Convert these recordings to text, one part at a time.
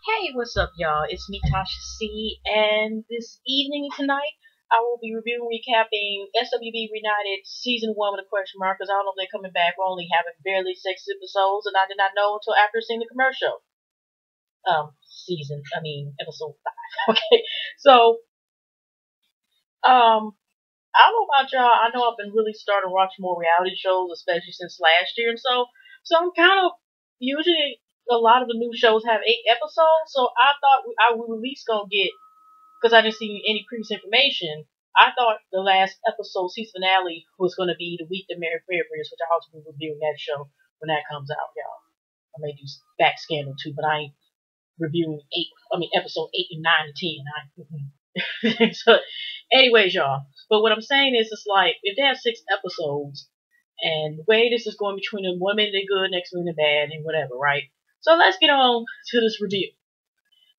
Hey, what's up, y'all? It's me, Tasha C, and this evening tonight, I will be reviewing, recapping SWV Reunited Season 1 with a question mark, because I don't know if they're coming back. We're only having barely 6 episodes, and I did not know until after seeing the commercial. Episode 5. Okay, so, I don't know about y'all. I know I've been really starting to watch more reality shows, especially since last year, and so I'm kind of usually a lot of the new shows have 8 episodes, so I thought I was at least gonna get because I didn't see any previous information. I thought the last episode, season finale, was going to be the week that Mary Fairbrace, which I also will be reviewing that show when that comes out, y'all. I may do back scandal too, but I ain't reviewing episode 8 and 9 and 10. So, anyways, y'all. But what I'm saying is, it's like if they have 6 episodes, and the way this is going between them, 1 minute they're good, next minute they're bad, and whatever, right? So let's get on to this review.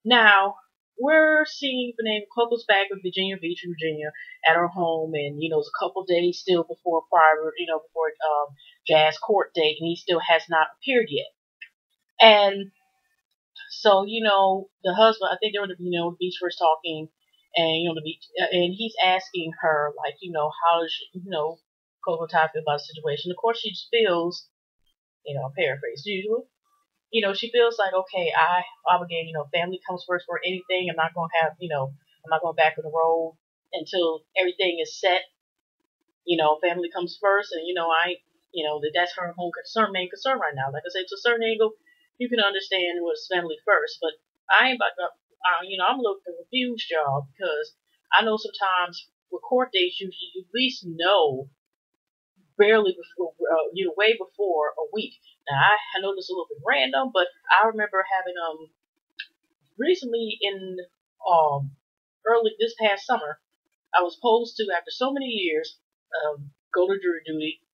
Now, we're seeing the name Coco's back with Virginia Beach, Virginia, at her home, and it's a couple days still before before Jazz court date, and he still has not appeared yet. And so, the husband, I think they were the beach first talking, and the beach, and he's asking her like, how does Coco Ty feel about the situation? Of course, she just feels, paraphrase usual. She feels like, okay, I obligated, family comes first for anything. I'm not going to I'm not going back on the road until everything is set. Family comes first, and, that's her main concern right now. Like I said, to a certain angle, you can understand what's family first, but I ain't about to, I'm looking confused, y'all, because I know sometimes with court dates, you at least know barely before, way before a week. Now, I know this is a little bit random, but I remember having recently in early this past summer, I was supposed to, after so many years, go to jury duty,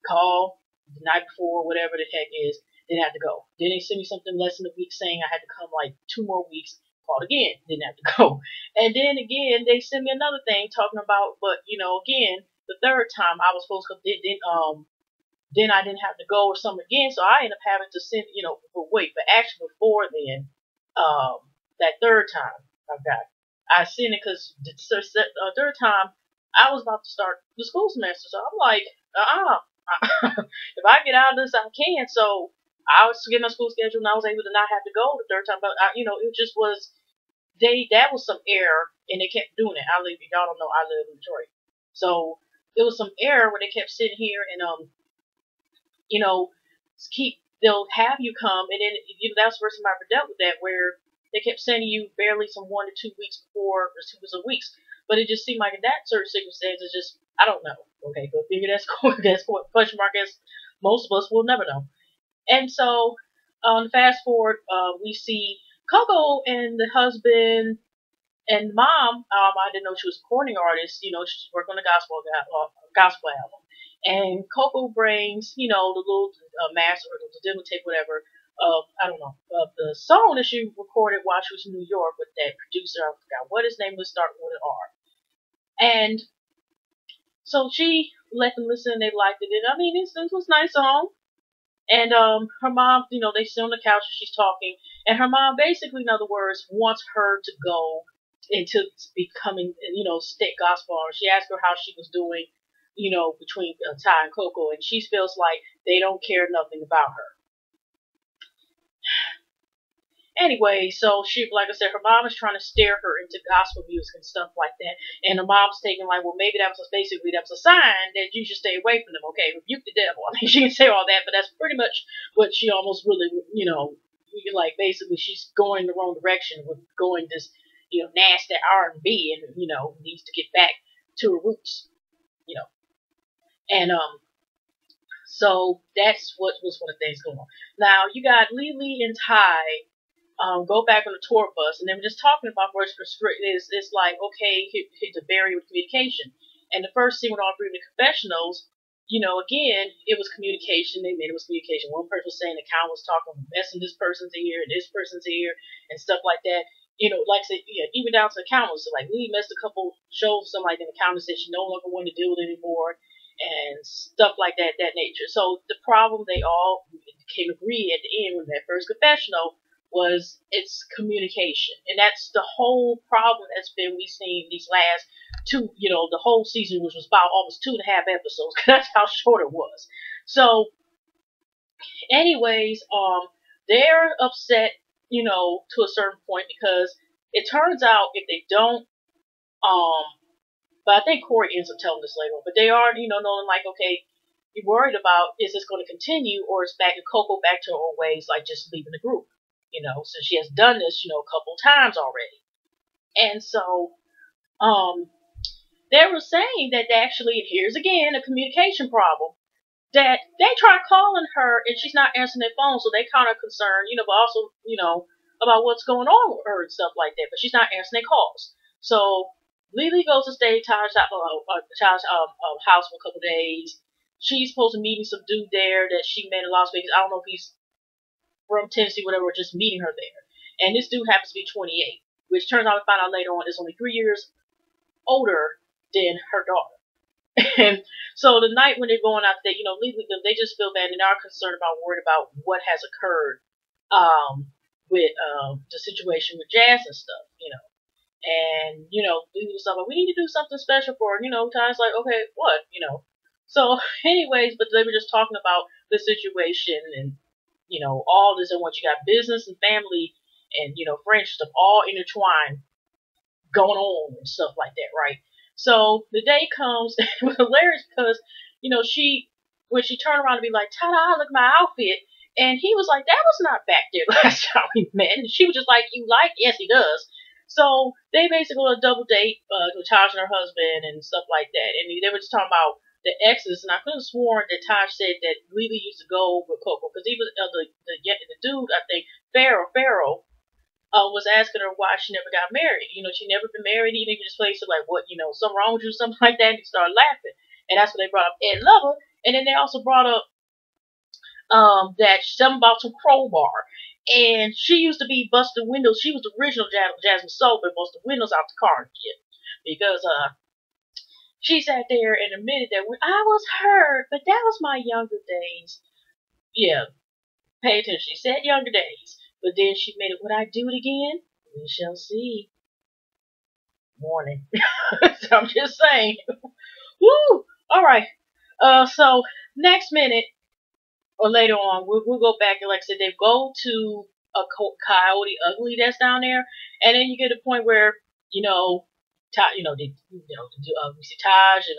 call the night before, whatever the heck is, didn't have to go. Then they sent me something less than a week saying I had to come like 2 more weeks. Called again, didn't have to go. And then again, they sent me another thing talking about, but again, the third time I was supposed to then I didn't have to go or something again, so I ended up having to send, but actually before then, that third time I sent it because the third time I was about to start the school semester, so I'm like, if I get out of this, I can. So I was getting a school schedule, and I was able to not have to go the third time, but it just was that was some error, and they kept doing it. Y'all don't know I live in Detroit, so it was some error where they kept sitting here and they'll have you come, and then that was the first time I ever dealt with that, where they kept sending you barely some 1 to 2 weeks before, or 2 weeks, but it just seemed like in that certain circumstances, just I don't know. Okay, go figure. That's question mark. As most of us will never know. And so, fast forward, we see Coco and the husband and mom. I didn't know she was a recording artist. She's working on a gospel album. And Coco brings, the little master or the demo tape, whatever, I don't know, of the song that she recorded while she was in New York with that producer. I forgot what his name was, starting with an R. And so she let them listen, and they liked it. And this was a nice song. And her mom, they sit on the couch and she's talking. And her mom basically, in other words, wants her to go into becoming, state gospel artist. She asked her how she was doing, between Ty and Coco, and she feels like they don't care nothing about her. Anyway, so she, like I said, her mom is trying to steer her into gospel music and stuff like that. And the mom's taking like, well, maybe that was a sign that you should stay away from them. Okay, rebuke the devil. She can say all that, but that's pretty much what she almost really, like basically she's going the wrong direction with going this, nasty R&B, and needs to get back to her roots, and so that's what was one of the things going on. Now you got Lily and Ty go back on the tour bus, and they were just talking about what's restricted. It's like, okay, here's a barrier with communication. And the first scene with all three of the confessionals, again, it was communication. They made it was communication. One person was saying the count was talking, messing this person's ear, and this person's ear, and stuff like that. Like I said, even down to the countess. So like Lee missed a couple shows, something like that. The countess said she no longer wanted to deal with it anymore, and stuff like that nature. So the problem they all came agree at the end with that first confessional was its communication. And that's the whole problem that's been we've seen these last two, the whole season, which was about almost 2.5 episodes. That's how short it was. So, anyways, they're upset, to a certain point because it turns out if they don't, but I think Corey ends up telling this later on, but they are, knowing like, okay, you're worried about is this going to continue or is back to Coco back to her old ways, like just leaving the group, since she has done this, a couple times already. And so, they were saying that actually, here's again a communication problem, that they try calling her and she's not answering their phone, so they kind of concerned, but also, about what's going on with her and stuff like that, but she's not answering their calls. So Lily goes to stay at Taj's house for a couple days. She's supposed to meet some dude there that she met in Las Vegas. I don't know if he's from Tennessee, whatever, just meeting her there. And this dude happens to be 28, which turns out to find out later on is only 3 years older than her daughter. And so the night when they're going out there, legally, they just feel bad and are concerned worried about what has occurred with the situation with Jazz and stuff, And, Lily was like, we need to do something special for her, Ty's like, okay, what, So, anyways, but they were just talking about the situation and, all this and what you got business and family and, friends stuff all intertwined going on and stuff like that, right? So the day comes, it was hilarious because, when she turned around to be like, ta-da, look at my outfit, and he was like, that was not back there last time we met, and she was just like, you like? Yes, he does. So they basically go on a double date with Taj and her husband and stuff like that, and they were just talking about the exes, and I could have sworn that Taj said that Lily used to go with Coco, because he was the dude, I think, Pharaoh, was asking her why she never got married. She never been married. He even just played like, what, something wrong with you, something like that. And he started laughing. And that's when they brought up Ed Lover. And then they also brought up that something about some crowbar. And she used to be busting windows. She was the original Jasmine Soul, but busting windows out the car and shit. Because she sat there and admitted that when I was hurt, but that was my younger days. Yeah, pay attention. She said younger days. But then she made it, would I do it again? We shall see. Morning. So I'm just saying. Woo! Alright. So, next minute, or later on, we'll go back and like I said, they go to a Coyote Ugly that's down there, and then you get a point where, we see Taj and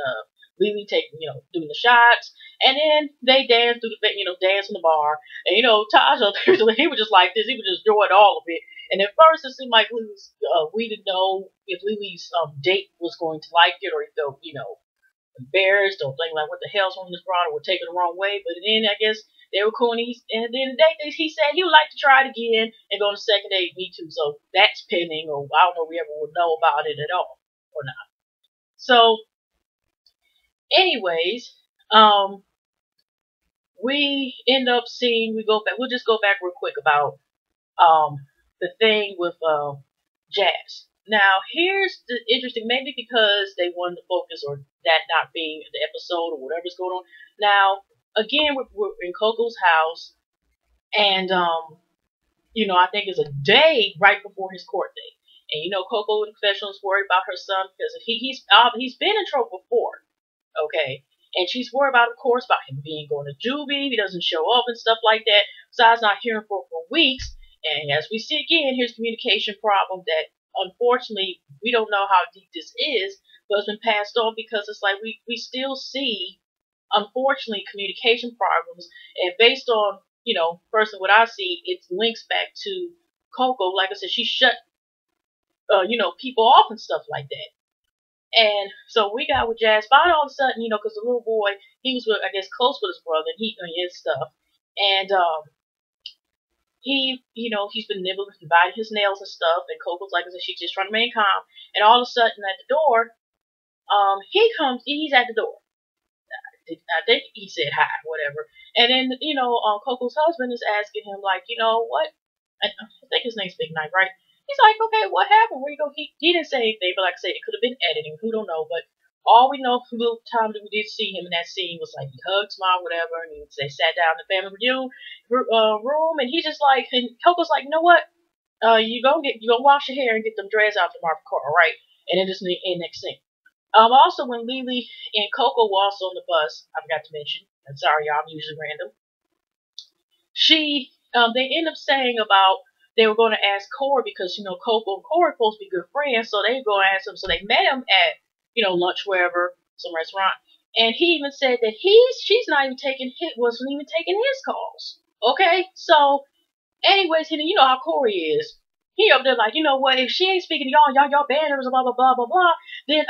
Lily taking, doing the shots, and then they dance through dance in the bar, and Taj, he was just like this, he was just enjoying all of it, and at first it seemed like Lily's, we didn't know if Lily's date was going to like it, or he felt, embarrassed, or thinking like, what the hell's wrong with this broad, or take it the wrong way, but then I guess they were cool, and then the date, he said he would like to try it again, and go on a second date, me too, so that's pending, or I don't know if we ever will know about it at all, or not. So, anyways, we end up seeing, we'll just go back real quick about the thing with Jazz. Now, here's the interesting, maybe because they wanted to focus, or that not being the episode, or whatever's going on. Now, again, we're in Coco's house, and, I think it's a day right before his court date. And, Coco in the confessional is worried about her son, because he's been in trouble before, okay? And she's worried about, of course, about him going to juvie, he doesn't show up and stuff like that. Besides not hearing for weeks. And as we see again, here's communication problem that, unfortunately, we don't know how deep this is, but it's been passed on because it's like we still see, unfortunately, communication problems. And based on, first of what I see, it links back to Coco. Like I said, she shut, people off and stuff like that. And so we got with Jazz. Finally, all of a sudden, because the little boy, he was, I guess, close with his brother, and his stuff. And he's been nibbling, biting his nails and stuff. And Coco's like I said, she's just trying to remain calm. And all of a sudden, at the door, he's at the door. I think he said hi, whatever. And then, Coco's husband is asking him, like, what? I think his name's Big Knight, right? He's like, okay, what happened? Where you go? He didn't say anything, but like I said, it could have been editing. Who don't know? But All we know from the little time that we did see him in that scene was like he hugged Mom, whatever, and they sat down in the family room, and he just like, and Coco's like, you know what? You gonna wash your hair and get them dreads out tomorrow, all right? And then just in next scene. Also when Lily and Coco were also on the bus, I forgot to mention. I'm sorry, y'all. I'm usually random. They end up saying about they were going to ask Corey because Coco and Corey are supposed to be good friends, so they go ask him. So they met him at lunch wherever, some restaurant, and he even said that she's not even wasn't even taking his calls. Okay, so anyways, you know how Corey is. He up there like, you know what? If she ain't speaking to y'all banners, blah blah blah blah blah, then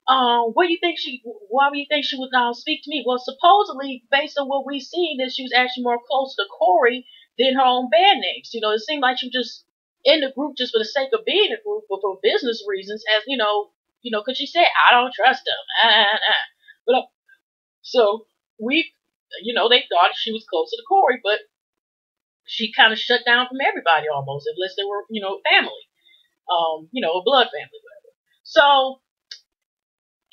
why do you think she would now speak to me? Well, supposedly, based on what we've seen, that she was actually more close to Corey than her own bandmates. It seemed like she was just in the group just for the sake of being in the group, but for business reasons, as because she said, I don't trust him. But so they thought she was closer to Corey, but she kind of shut down from everybody almost, unless they were, family, a blood family, whatever. So,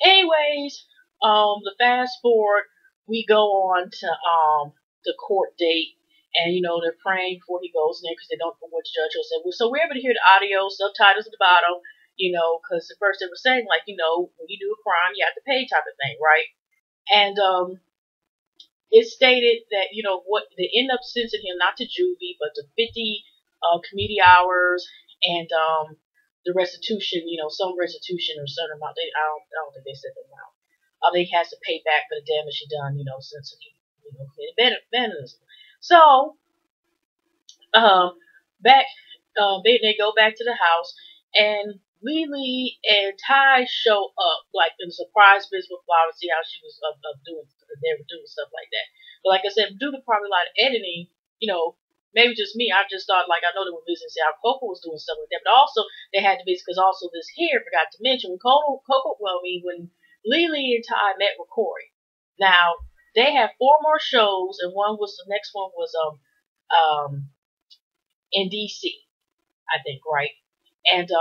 anyways, the fast forward, we go on to the court date, and they're praying before he goes in there because they don't know what the judge will say. So we're able to hear the audio, subtitles at the bottom, because at first they were saying like, when you do a crime, you have to pay type of thing, right? And it stated that what they end up sentencing him not to juvie, but to 50 community hours and the restitution, some restitution or certain amount. I don't think they said the amount. They has to pay back for the damage he done, since he, committed vandalism. So, they go back to the house, and Lily and Ty show up, like in a surprise visit with Flower to see how she was they were doing stuff like that. But like I said, due to probably a lot of editing, maybe just me, I just thought, like, I know they were visiting, see how Coco was doing stuff like that, but also they had to visit because also this here, forgot to mention, when Lily and Ty met with Corey. Now, they had 4 more shows, and the next one was in DC, I think, right? And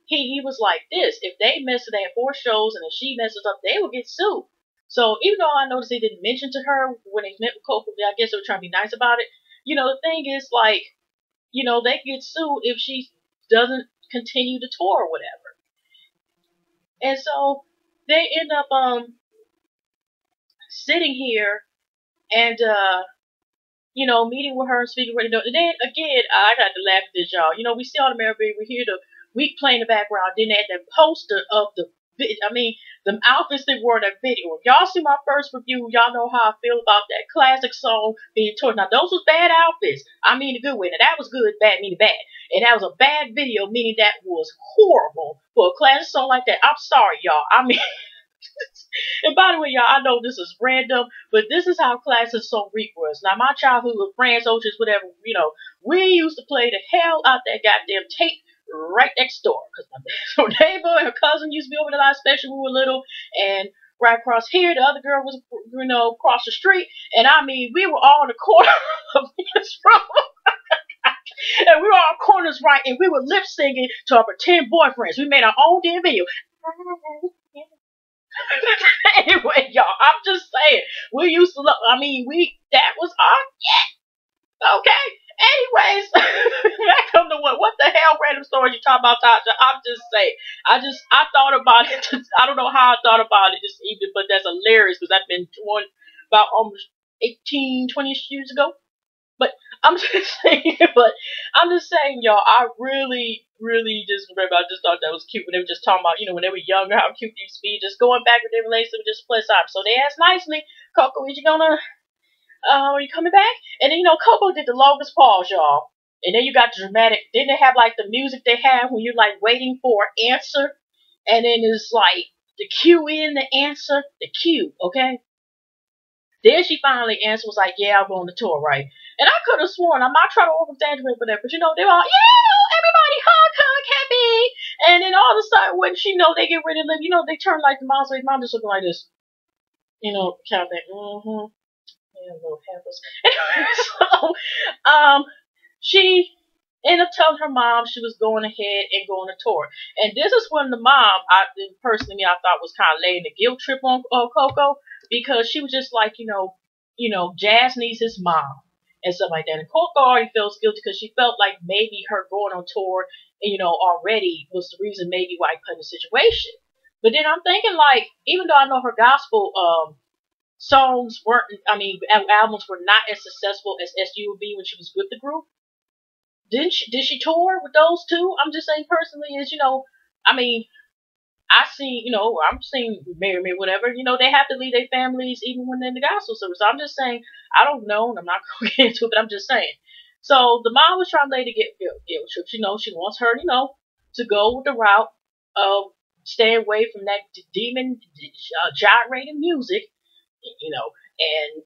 he was like this: if they had 4 shows, and if she messes up, they would get sued. So even though I noticed they didn't mention to her when they met with Coco, I guess they were trying to be nice about it. The thing is, like, they get sued if she doesn't continue to tour or whatever. And so they end up sitting here and meeting with her and speaking with her. And then again, I got to laugh at this, y'all. We see on the Mary we hear the week play in the background. Then they had that poster of the outfits they wore in that video. If y'all see my first review, y'all know how I feel about that classic song being toured. Now, those was bad outfits. I mean a good way. Now, that was good, bad, meaning bad. And that was a bad video, meaning that was horrible for a classic song like that. I'm sorry, y'all. I mean, and by the way, y'all, I know this is random, but this is how classic song Reap was. Now, my childhood with Friends, Oceans, whatever, we used to play the hell out that goddamn tape right next door, because my neighbor and her cousin used to be over there, especially when we were little, and right across here, the other girl was, across the street, and I mean, we were all in the corner of this room, and we were all corners right, and we were lip singing to our pretend boyfriends. We made our own damn video. Anyway, y'all, I'm just saying, we used to that was our, okay. Anyways, back on to what the hell random stories you talking about, Tasha? I'm just saying. I thought about it. I don't know how I thought about it this evening, but that's hilarious because I've been doing about almost 18, 20 years ago. But I'm just saying, y'all, I really, really just remember, I just thought that was cute when they were just talking about, when they were younger, how cute they used to be, just going back with their relationship, just play side. So they asked nicely, Coco, is you gonna, are you coming back? And then, Coco did the longest pause, y'all. And then you got the dramatic, then they have like the music they have when you're like waiting for an answer. And then it's like the cue in the answer, the cue, okay? Then she finally answered, was like, yeah, I'll go on the tour, right? And I could have sworn, I'm not trying to over-exaggerate for that, but they were all, yeah, everybody hug, happy. And then all of a sudden, when they get ready to leave, they turn like the mom's just looking like this. Kind of thing, yeah, little heifers. So, she ended up telling her mom she was going ahead and going to tour. And this is when the mom, personally, I thought was kind of laying the guilt trip on Coco, because she was just like, Jazz needs his mom and stuff like that. And Coco already feels guilty because she felt like maybe her going on tour, already was the reason maybe why he put in the situation. But then I'm thinking, like, even though I know her gospel songs weren't, albums were not as successful as SWV when she was with the group. Did she tour with those two? I'm just saying personally, I mean, I'm seeing Mary, whatever, they have to leave their families even when they're in the gospel service. So I'm just saying, I don't know, and I'm not going to get into it, but I'm just saying. So the mom was trying to get guilt trip. She wants her, to go with the route of staying away from that demon gyrating music, and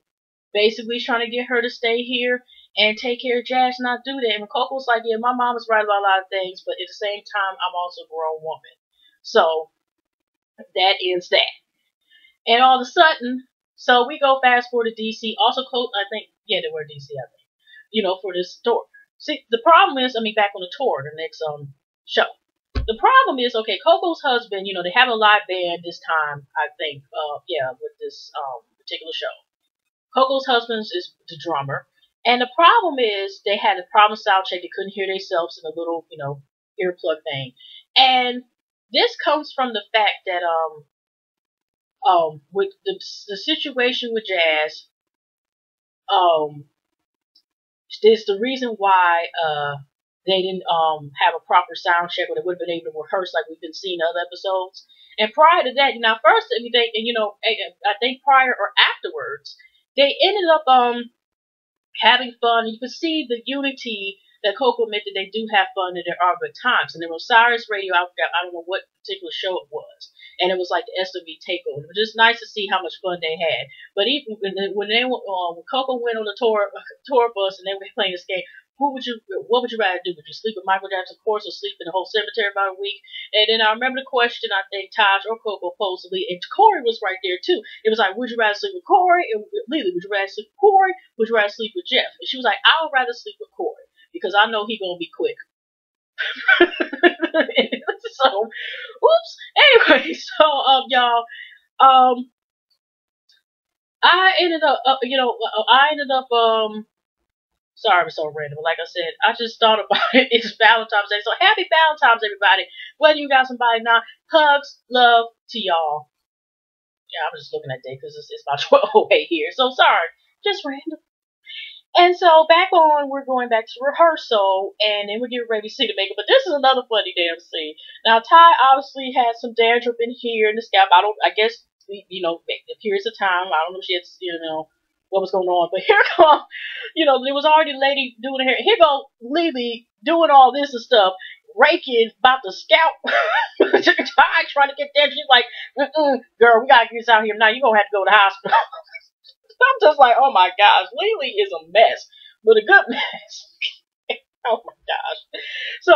basically trying to get her to stay here and take care of Jazz, not do that. And Coco was like, yeah, my mom was right about a lot of things, but at the same time, I'm also a grown woman. So that ends that. And all of a sudden, so we go fast forward to DC. Also, I think, yeah, they were DC, I think, for this tour. See, the problem is, back on the tour, the next show. The problem is, okay, Coco's husband, they have a live band this time, I think, with this particular show. Coco's husband is the drummer. And the problem is they had a problem sound check. They couldn't hear themselves in a little, earplug thing. And this comes from the fact that with the situation with Jazz, is the reason why they didn't have a proper sound check, or they would have been able to rehearse like we've been seeing in other episodes. And prior to that, first I think prior or afterwards, they ended up having fun. You could see the unity that Coco admitted they do have fun and there are good times. And then Osiris Radio, I don't know what particular show it was, and it was like the SWV takeover. It was just nice to see how much fun they had. But even when Coco went on the tour bus and they were playing this game, what would you rather do? Would you sleep with Michael Jackson, of course, or sleep in the whole cemetery about a week? And then I remember the question, I think Taj or Coco posed to Lee, and Corey was right there too. It was like, would you rather sleep with Corey? And Lily, would you rather sleep with Corey? Would you rather sleep with Jeff? And she was like, I would rather sleep with Corey because I know he gonna be quick. So, oops. Anyway, so y'all, I ended up, sorry, I'm so random. Like I said, I just thought about it. It's Valentine's Day. So happy Valentine's, everybody. Whether you got somebody or not, hugs, love to y'all. Yeah, I'm just looking at day because it's about 12:08 here. So sorry, just random. And so back on, we're going back to rehearsal, and then we're getting ready to see the makeup. But this is another funny damn scene. Now, Ty obviously had some dandruff in here in the scalp. I guess, the periods of time. I don't know if she had, what was going on. But here come, there was already a lady doing her hair. Here go Lily doing all this and stuff, raking about the scalp. Ty trying to get there. She's like, girl, we gotta get this out here now. You're gonna have to go to the hospital. I'm just like, oh my gosh, Lily is a mess, but a good mess. Oh my gosh. So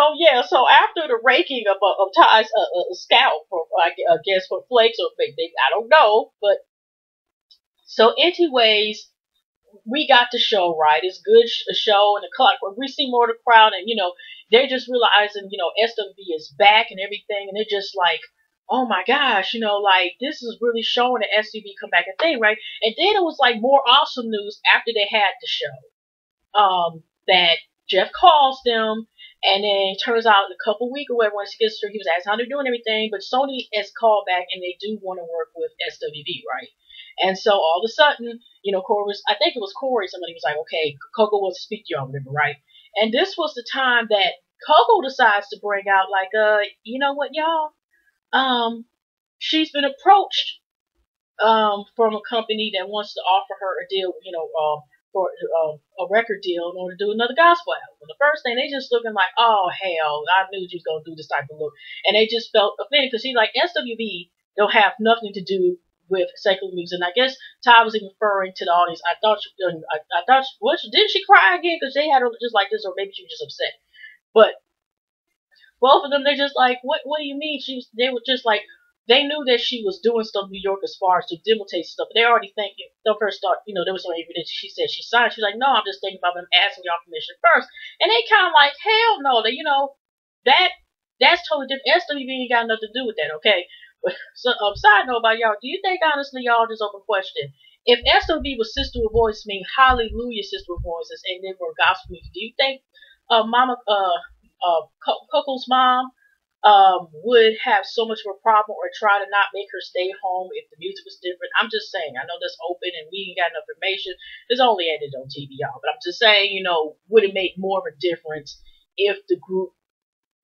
after the raking of Ty's scalp, or I guess for flakes or I don't know, but so anyways, we got the show right. It's good show, and the clock. We see more of the crowd, and they're just realizing SWV is back and everything, and they're just like, oh my gosh, like this is really showing the SWV come back a thing, right? And then it was like more awesome news after they had the show, that Jeff calls them, and then it turns out in a couple weeks or whatever, once he gets through, he was asked how they're doing everything, but Sony has called back and they do want to work with SWV, right? And so all of a sudden, I think it was Corey, somebody was like, okay, Coco wants to speak to you on whatever, right? And this was the time that Coco decides to bring out, like, you know what, y'all? She's been approached from a company that wants to offer her a deal, for a record deal in order to do another gospel album. The first thing, they just looking like, oh hell, I knew you was gonna do this type of look, and they just felt offended because she's like, SWV don't have nothing to do with secular music. And I guess Ty was even referring to the audience. I thought, didn't she cry again? Because they had her just like this, or maybe she was just upset. But both of them, they're just like, what do you mean? They were just like, they knew that she was doing stuff in New York as far as to demonstrate stuff. They already thinking, the first start, there was some evidence. She said she signed. She's like, no, I'm just thinking about them asking y'all permission first. And they kind of like, hell no, that that's totally different. SWV ain't got nothing to do with that, okay? But so, side note about y'all, do you think honestly, y'all, just open question, if SWV was Sister with Voice, mean Hallelujah Sister with Voices, and they were gospel music, do you think Coco's mom would have so much of a problem or try to not make her stay home if the music was different? I'm just saying. I know that's open and we ain't got enough information. It's only ended on TV, y'all. But I'm just saying, would it make more of a difference if the group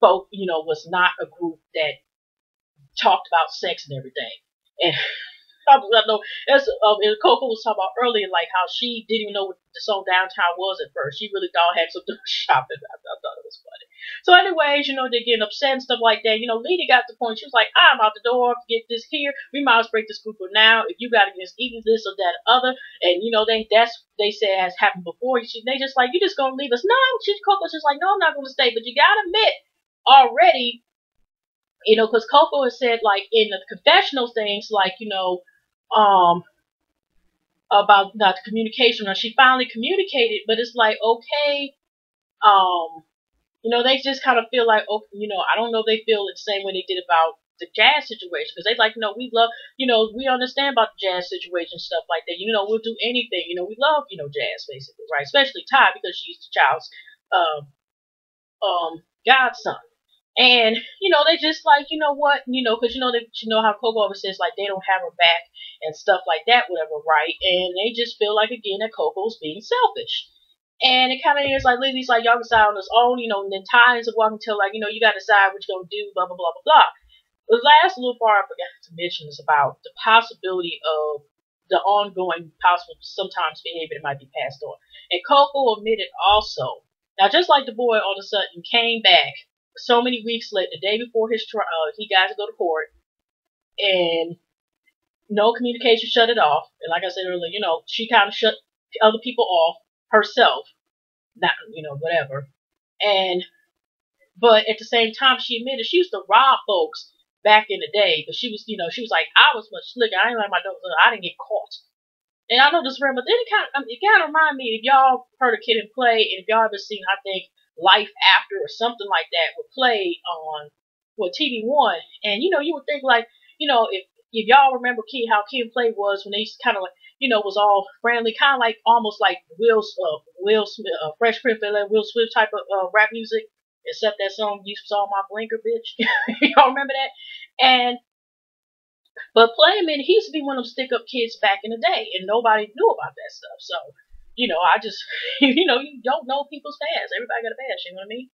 folk, was not a group that talked about sex and everything? And I know as Coco was talking about earlier, like how she didn't even know what the song Downtown was at first. She really thought it had something to do with shopping. I thought it was funny. So anyways, they're getting upset and stuff like that. Lady got to the point, she was like, I'm out the door to get this here. We might as well break this group up now. If you got to get either this or that or other. And, they said has happened before. They just like, you just going to leave us? No, Coco's just like, no, I'm not going to stay. But you got to admit already, because Coco has said, like, in the confessional things, like, about not the communication. Now, she finally communicated, but it's like, okay, they just kind of feel like, oh, I don't know if they feel the same way they did about the jazz situation, because they like, we love, we understand about the jazz situation, stuff like that. We'll do anything. We love, jazz, basically, right? Especially Ty, because she's the child's godson. And, they just like, what, because, how Coco always says, like, they don't have her back and stuff like that, whatever, right? And they just feel like, again, that Coco's being selfish. And it kind of is like, Lily's like, y'all decide on his own, and then Ty ends up walking to, like, you got to decide what you're going to do, blah, blah, blah, blah, blah. The last little part I forgot to mention is about the possibility of the ongoing possible sometimes behavior that might be passed on. And Coco admitted also, now just like the boy all of a sudden came back so many weeks later, the day before his trial, he got to go to court, and no communication, shut it off. And like I said earlier, she kind of shut other people off herself, not, whatever. But at the same time, she admitted she used to rob folks back in the day, but she was, she was like, I was much slicker. I didn't like my dog, I didn't get caught. And I know this rhyme, but then it kind of remind me, if y'all heard a Kid and Play, and if y'all ever seen, I think, Life After or something like that would play on TV One, and you would think like, if y'all remember how Kid and Play was when they kind of like, was all friendly, kind of like almost like Will Smith, Fresh Prince of Bel-Air, Will Smith type of rap music, except that song "You Saw My Blinker, Bitch." Y'all remember that? But Playman, he used to be one of them stick-up kids back in the day, and nobody knew about that stuff. So, I just, you don't know people's past. Everybody got a past, you know what I mean?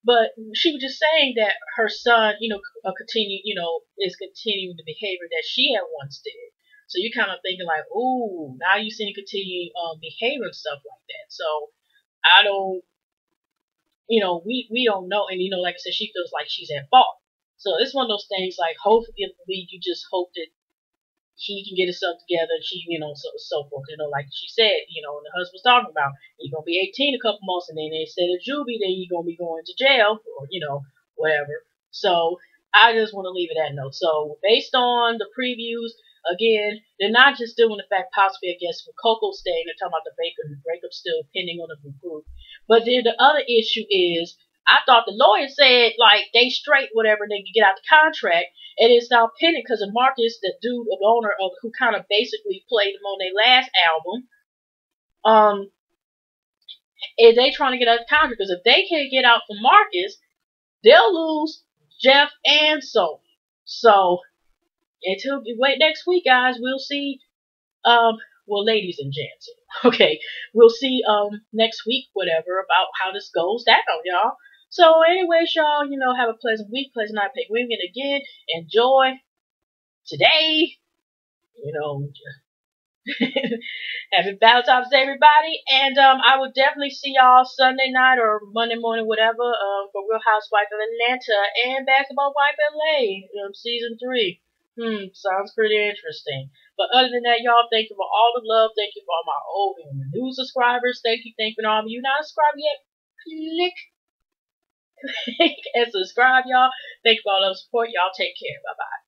But she was just saying that her son, is continuing the behavior that she had once did. So you kind of thinking like, ooh, now you see him continue behavior and stuff like that. So I don't, we don't know, and like I said, she feels like she's at fault. So it's one of those things like, hopefully, you just hope that he can get himself together, and she, so forth. Like she said, and the husband's talking about, he's gonna be 18 a couple months, and then instead of juvie, then you're gonna be going to jail, or whatever. So I just want to leave it at note. So based on the previews, again, they're not just doing the fact possibly, I guess, with Coco staying, they're talking about the breakup still pending on the group. But then the other issue is, I thought the lawyer said, like, they straight whatever, they can get out the contract, and it's now pending because of Marcus, the dude, the owner of who kind of basically played them on their last album. And they trying to get out of the contract, because if they can't get out from Marcus, they'll lose Jeff and Sophie. So until wait next week, guys, we'll see. Well, ladies and gents, okay, we'll see next week, whatever, about how this goes down, y'all. So, anyways, y'all, have a pleasant week, pleasant night, pick women again. Enjoy today, happy Valentine's Day, everybody. And I will definitely see y'all Sunday night or Monday morning, whatever, for Real Housewife of Atlanta and Basketball Wife LA, season 3. Sounds pretty interesting. But other than that, y'all, thank you for all the love. Thank you for all my old and new subscribers. Thank you for all of you not subscribed yet. Click and subscribe, y'all. Thank you for all the support. Y'all take care. Bye bye.